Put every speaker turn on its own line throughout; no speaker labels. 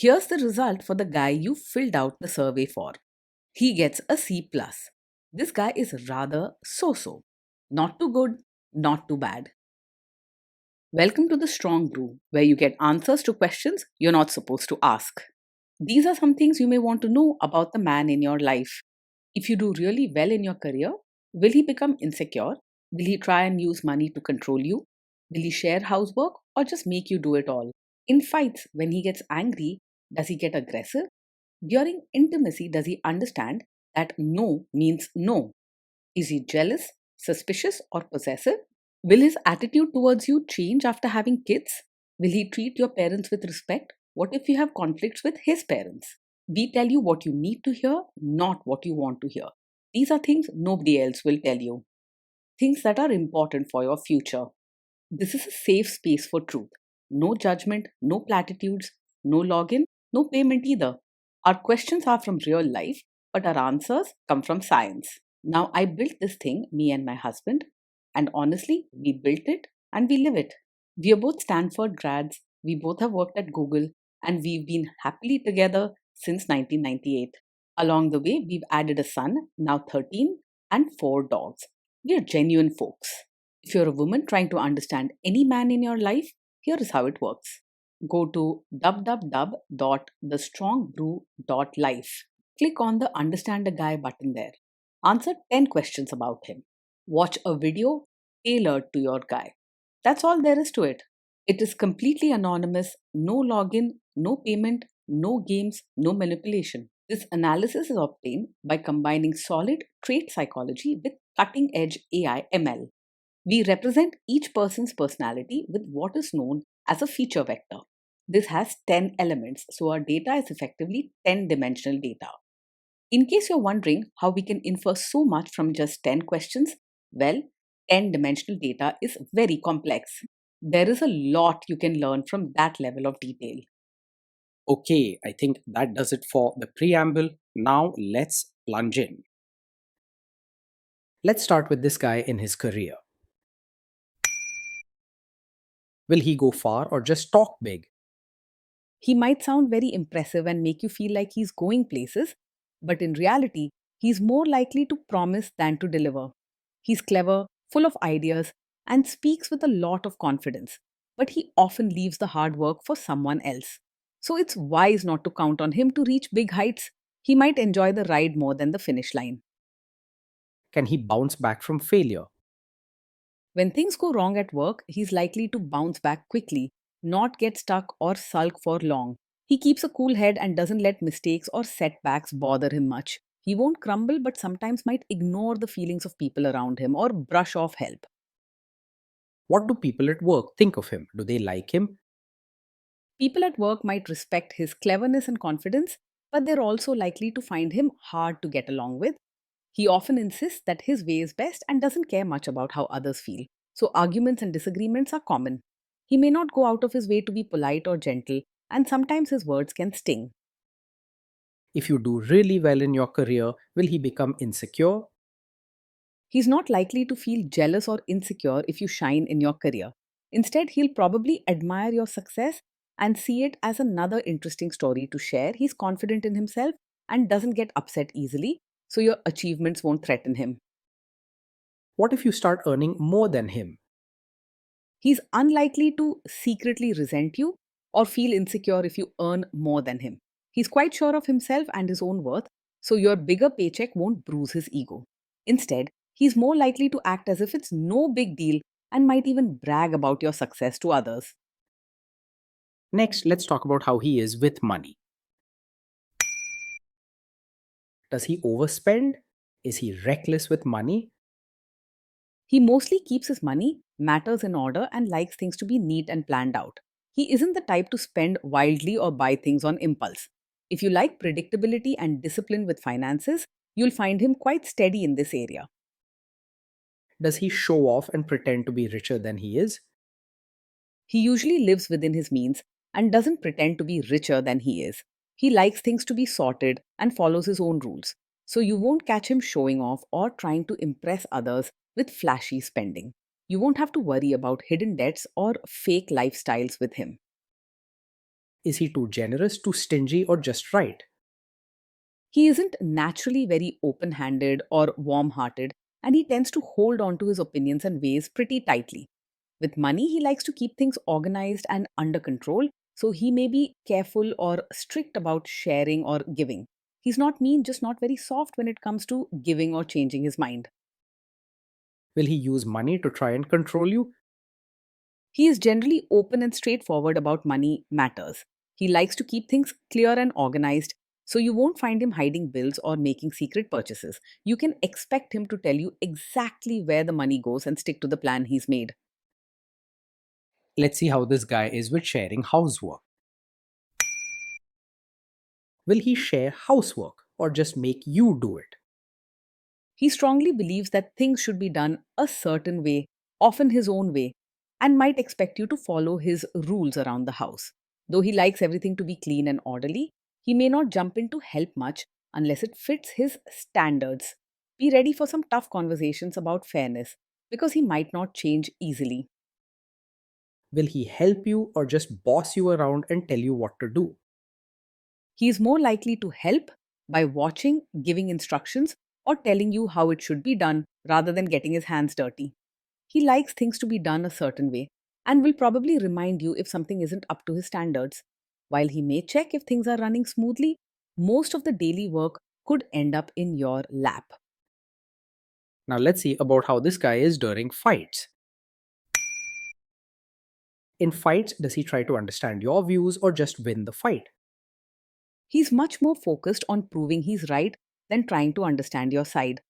Here's the result for the guy you filled out the survey for. He gets a C+. plus. This guy is rather so-so. Not too good, not too bad. Welcome to the Strong Brew, where you get answers to questions you're not supposed to ask. These are some things you may want to know about the man in your life. If you do really well in your career, will he become insecure? Will he try and use money to control you? Will he share housework or just make you do it all? In fights, when he gets angry, does he get aggressive? During intimacy, does he understand that no means no? Is he jealous, suspicious, or possessive? Will his attitude towards you change after having kids? Will he treat your parents with respect? What if you have conflicts with his parents? We tell you what you need to hear, not what you want to hear. These are things nobody else will tell you. Things that are important for your future. This is a safe space for truth. No judgment, no platitudes, no login, no payment either. Our questions are from real life, but our answers come from science. Now, I built this thing, me and my husband, and honestly, we built it and we live it. We are both Stanford grads, we both have worked at Google, and we've been happily together since 1998. Along the way, we've added a son, now 13, and 4 dogs. We are genuine folks. If you're a woman trying to understand any man in your life, here is how it works. Go to www.thestrongbrew.life. Click on the Understand a Guy button there. Answer 10 questions about him. Watch a video tailored to your guy. That's all there is to it. It is completely anonymous, no login, no payment, no games, no manipulation. This analysis is obtained by combining solid trait psychology with cutting edge AI ML. We represent each person's personality with what is known as a feature vector. This has 10 elements, so our data is effectively 10-dimensional data. In case you're wondering how we can infer so much from just 10 questions, well, 10-dimensional data is very complex. There is a lot you can learn from that level of detail.
Okay, I think that does it for the preamble. Now let's plunge in. Let's start with this guy in his career. Will he go far or just talk big?
He might sound very impressive and make you feel like he's going places, but in reality, he's more likely to promise than to deliver. He's clever, full of ideas, and speaks with a lot of confidence, but he often leaves the hard work for someone else. So it's wise not to count on him to reach big heights. He might enjoy the ride more than the finish line.
Can he bounce back from failure?
When things go wrong at work, he's likely to bounce back quickly, not get stuck or sulk for long. He keeps a cool head and doesn't let mistakes or setbacks bother him much. He won't crumble, but sometimes might ignore the feelings of people around him or brush off help.
What do people at work think of him? Do they like him?
People at work might respect his cleverness and confidence, but they're also likely to find him hard to get along with. He often insists that his way is best and doesn't care much about how others feel. So arguments and disagreements are common. He may not go out of his way to be polite or gentle, and sometimes his words can sting.
If you do really well in your career, will he become insecure?
He's not likely to feel jealous or insecure if you shine in your career. Instead, he'll probably admire your success and see it as another interesting story to share. He's confident in himself and doesn't get upset easily, so your achievements won't threaten him.
What if you start earning more than him?
He's unlikely to secretly resent you or feel insecure if you earn more than him. He's quite sure of himself and his own worth, so your bigger paycheck won't bruise his ego. Instead, he's more likely to act as if it's no big deal and might even brag about your success to others.
Next, let's talk about how he is with money. Does he overspend? Is he reckless with money?
He mostly keeps his money, matters in order, and likes things to be neat and planned out. He isn't the type to spend wildly or buy things on impulse. If you like predictability and discipline with finances, you'll find him quite steady in this area.
Does he show off and pretend to be richer than he is?
He usually lives within his means and doesn't pretend to be richer than he is. He likes things to be sorted and follows his own rules. So you won't catch him showing off or trying to impress others with flashy spending. You won't have to worry about hidden debts or fake lifestyles with him.
Is he too generous, too stingy, or just right?
He isn't naturally very open handed or warm hearted, and he tends to hold on to his opinions and ways pretty tightly. With money, he likes to keep things organized and under control, so he may be careful or strict about sharing or giving. He's not mean, just not very soft when it comes to giving or changing his mind.
Will he use money to try and control you?
He is generally open and straightforward about money matters. He likes to keep things clear and organized, so you won't find him hiding bills or making secret purchases. You can expect him to tell you exactly where the money goes and stick to the plan he's made.
Let's see how this guy is with sharing housework. Will he share housework or just make you do it?
He strongly believes that things should be done a certain way, often his own way, and might expect you to follow his rules around the house. Though he likes everything to be clean and orderly, he may not jump in to help much unless it fits his standards. Be ready for some tough conversations about fairness because he might not change easily.
Will he help you or just boss you around and tell you what to do?
He is more likely to help by watching, giving instructions, or telling you how it should be done rather than getting his hands dirty. He likes things to be done a certain way and will probably remind you if something isn't up to his standards. While he may check if things are running smoothly, most of the daily work could end up in your lap.
Now let's see about how this guy is during fights. In fights, does he try to understand your views or just win the fight?
He's much more focused on proving he's right than trying to understand your side.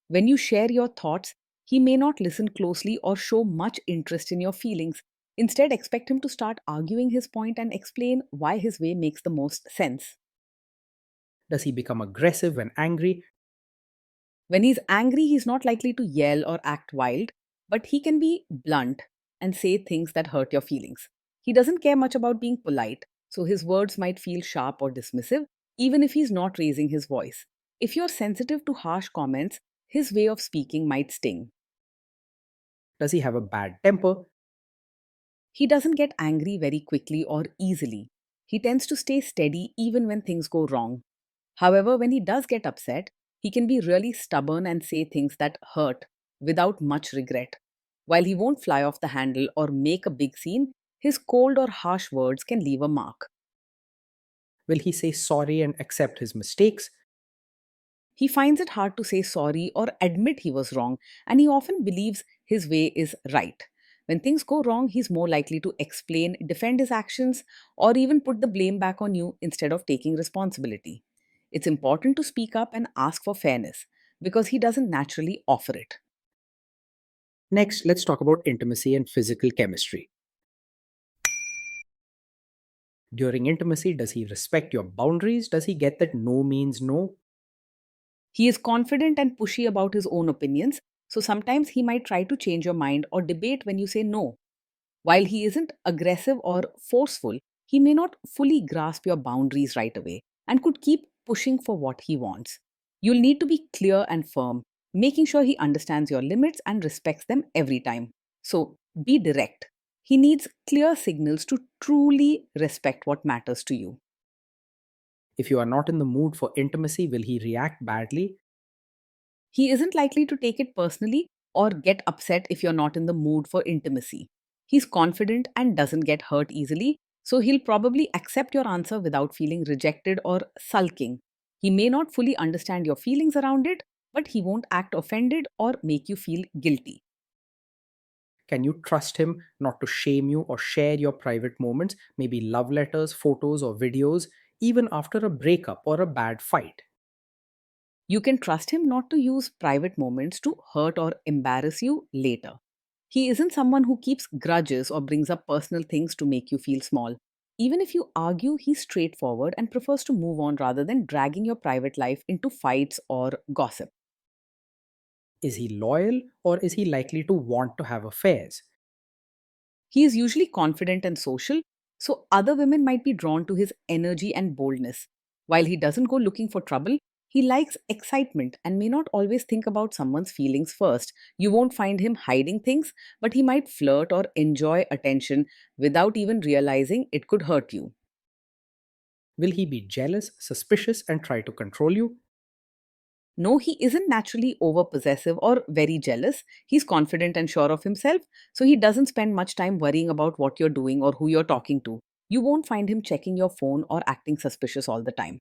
When you share your thoughts, he may not listen closely or show much interest in your feelings. Instead, expect him to start arguing his point and explain why his way makes the most sense.
Does he become aggressive when angry?
When he's angry, he's not likely to yell or act wild, but he can be blunt and say things that hurt your feelings. He doesn't care much about being polite, so his words might feel sharp or dismissive, even if he's not raising his voice. If you're sensitive to harsh comments, his way of speaking might sting.
Does he have a bad temper?
He doesn't get angry very quickly or easily. He tends to stay steady even when things go wrong. However, when he does get upset, he can be really stubborn and say things that hurt without much regret. While he won't fly off the handle or make a big scene, his cold or harsh words can leave a mark.
Will he say sorry and accept his mistakes?
He finds it hard to say sorry or admit he was wrong, and he often believes his way is right. When things go wrong, he's more likely to explain, defend his actions, or even put the blame back on you instead of taking responsibility. It's important to speak up and ask for fairness because he doesn't naturally offer it.
Next, let's talk about intimacy and physical chemistry. During intimacy, does he respect your boundaries? Does he get that no means no?
He is confident and pushy about his own opinions, so sometimes he might try to change your mind or debate when you say no. While he isn't aggressive or forceful, he may not fully grasp your boundaries right away and could keep pushing for what he wants. You'll need to be clear and firm, making sure he understands your limits and respects them every time. So be direct. He needs clear signals to truly respect what matters to you.
If you are not in the mood for intimacy, will he react badly?
He isn't likely to take it personally or get upset if you're not in the mood for intimacy. He's confident and doesn't get hurt easily, so he'll probably accept your answer without feeling rejected or sulking. He may not fully understand your feelings around it, but he won't act offended or make you feel guilty.
Can you trust him not to shame you or share your private moments, maybe love letters, photos, or videos, even after a breakup or a bad fight?
You can trust him not to use private moments to hurt or embarrass you later. He isn't someone who keeps grudges or brings up personal things to make you feel small. Even if you argue, he's straightforward and prefers to move on rather than dragging your private life into fights or gossip.
Is he loyal or is he likely to want to have affairs?
He is usually confident and social, so other women might be drawn to his energy and boldness. While he doesn't go looking for trouble, he likes excitement and may not always think about someone's feelings first. You won't find him hiding things, but he might flirt or enjoy attention without even realizing it could hurt you.
Will he be jealous, suspicious, and try to control you?
No, he isn't naturally over possessive or very jealous. He's confident and sure of himself, so he doesn't spend much time worrying about what you're doing or who you're talking to. You won't find him checking your phone or acting suspicious all the time.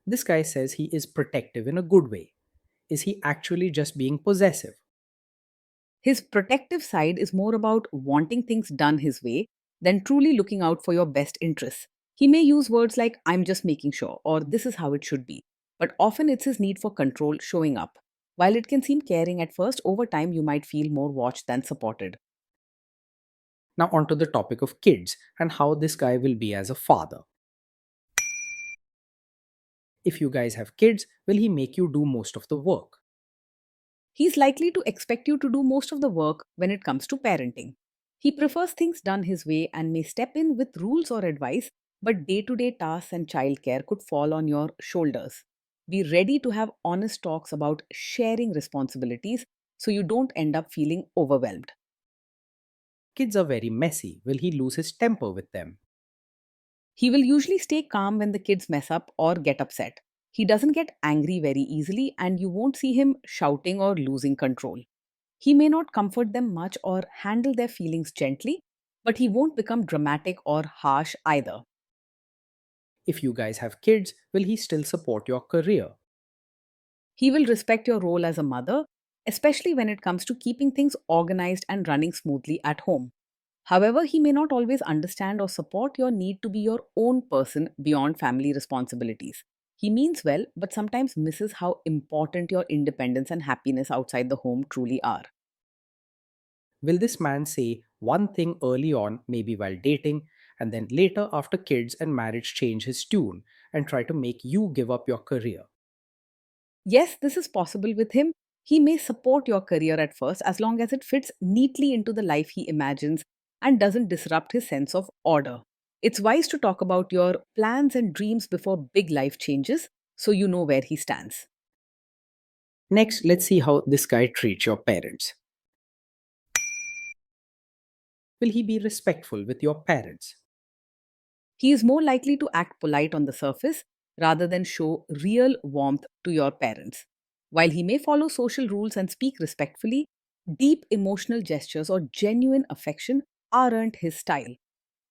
This guy says he is protective in a good way. Is he actually just being possessive?
His protective side is more about wanting things done his way than truly looking out for your best interests. He may use words like, I'm just making sure, or this is how it should be, but often it's his need for control showing up. While it can seem caring at first, over time you might feel more watched than supported.
Now, onto the topic of kids and how this guy will be as a father. If you guys have kids, will he make you do most of the work?
He's likely to expect you to do most of the work when it comes to parenting. He prefers things done his way and may step in with rules or advice, but day to day tasks and childcare could fall on your shoulders. Be ready to have honest talks about sharing responsibilities so you don't end up feeling overwhelmed.
Kids are very messy. Will he lose his temper with them?
He will usually stay calm when the kids mess up or get upset. He doesn't get angry very easily, and you won't see him shouting or losing control. He may not comfort them much or handle their feelings gently, but he won't become dramatic or harsh either.
If you guys have kids, will he still support your career?
He will respect your role as a mother, especially when it comes to keeping things organized and running smoothly at home. However, he may not always understand or support your need to be your own person beyond family responsibilities. He means well, but sometimes misses how important your independence and happiness outside the home truly are.
Will this man say one thing early on, maybe while dating, and then later after kids and marriage change his tune and try to make you give up your career?
Yes, this is possible with him. He may support your career at first as long as it fits neatly into the life he imagines and doesn't disrupt his sense of order. It's wise to talk about your plans and dreams before big life changes so you know where he stands.
Next, let's see how this guy treats your parents. Will he be respectful with your parents?
He is more likely to act polite on the surface rather than show real warmth to your parents. While he may follow social rules and speak respectfully, deep emotional gestures or genuine affection aren't his style.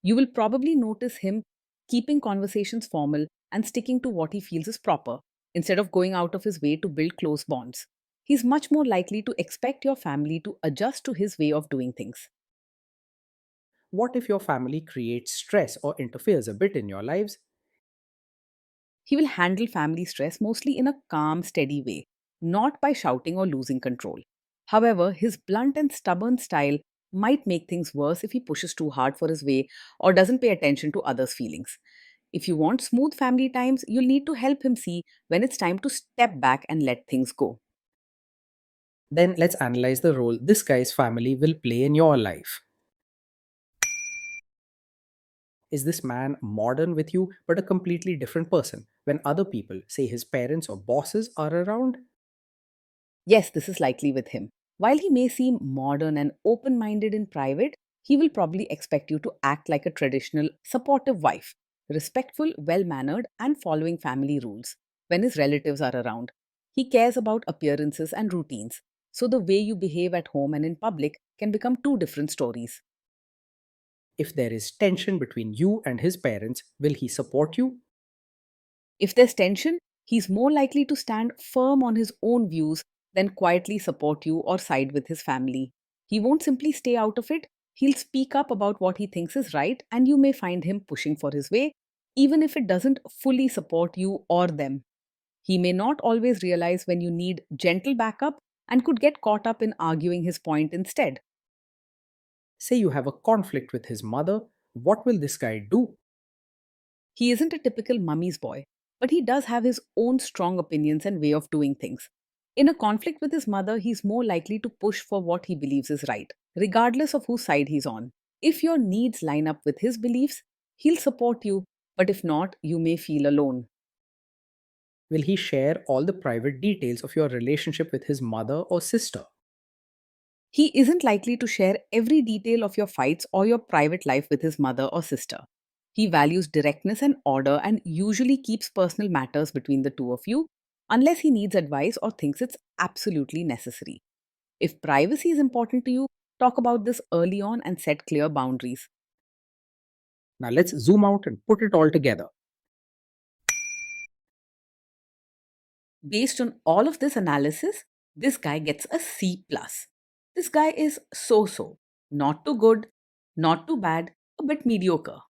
You will probably notice him keeping conversations formal and sticking to what he feels is proper, instead of going out of his way to build close bonds. He's much more likely to expect your family to adjust to his way of doing things.
What if your family creates stress or interferes a bit in your lives?
He will handle family stress mostly in a calm, steady way, not by shouting or losing control. However, his blunt and stubborn style might make things worse if he pushes too hard for his way or doesn't pay attention to others' feelings. If you want smooth family times, you'll need to help him see when it's time to step back and let things go.
Then let's analyze the role this guy's family will play in your life. Is this man modern with you but a completely different person when other people, say his parents or bosses, are around?
Yes, this is likely with him. While he may seem modern and open minded in private, he will probably expect you to act like a traditional, supportive wife, respectful, well mannered, and following family rules when his relatives are around. He cares about appearances and routines, so the way you behave at home and in public can become two different stories.
If there is tension between you and his parents, will he support you?
If there's tension, he's more likely to stand firm on his own views than quietly support you or side with his family. He won't simply stay out of it, he'll speak up about what he thinks is right, and you may find him pushing for his way, even if it doesn't fully support you or them. He may not always realize when you need gentle backup and could get caught up in arguing his point instead.
Say you have a conflict with his mother, what will this guy do?
He isn't a typical mummy's boy, but he does have his own strong opinions and way of doing things. In a conflict with his mother, he's more likely to push for what he believes is right, regardless of whose side he's on. If your needs line up with his beliefs, he'll support you, but if not, you may feel alone.
Will he share all the private details of your relationship with his mother or sister?
He isn't likely to share every detail of your fights or your private life with his mother or sister. He values directness and order and usually keeps personal matters between the two of you unless he needs advice or thinks it's absolutely necessary. If privacy is important to you, talk about this early on and set clear boundaries.
Now let's zoom out and put it all together.
Based on all of this analysis, this guy gets a C plus. This guy is so so, not too good, not too bad, a bit mediocre.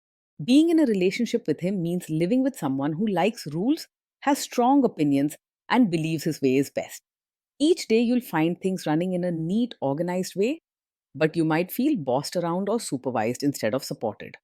Being in a relationship with him means living with someone who likes rules, has strong opinions, and believes his way is best. Each day you'll find things running in a neat, organized way, but you might feel bossed around or supervised instead of supported.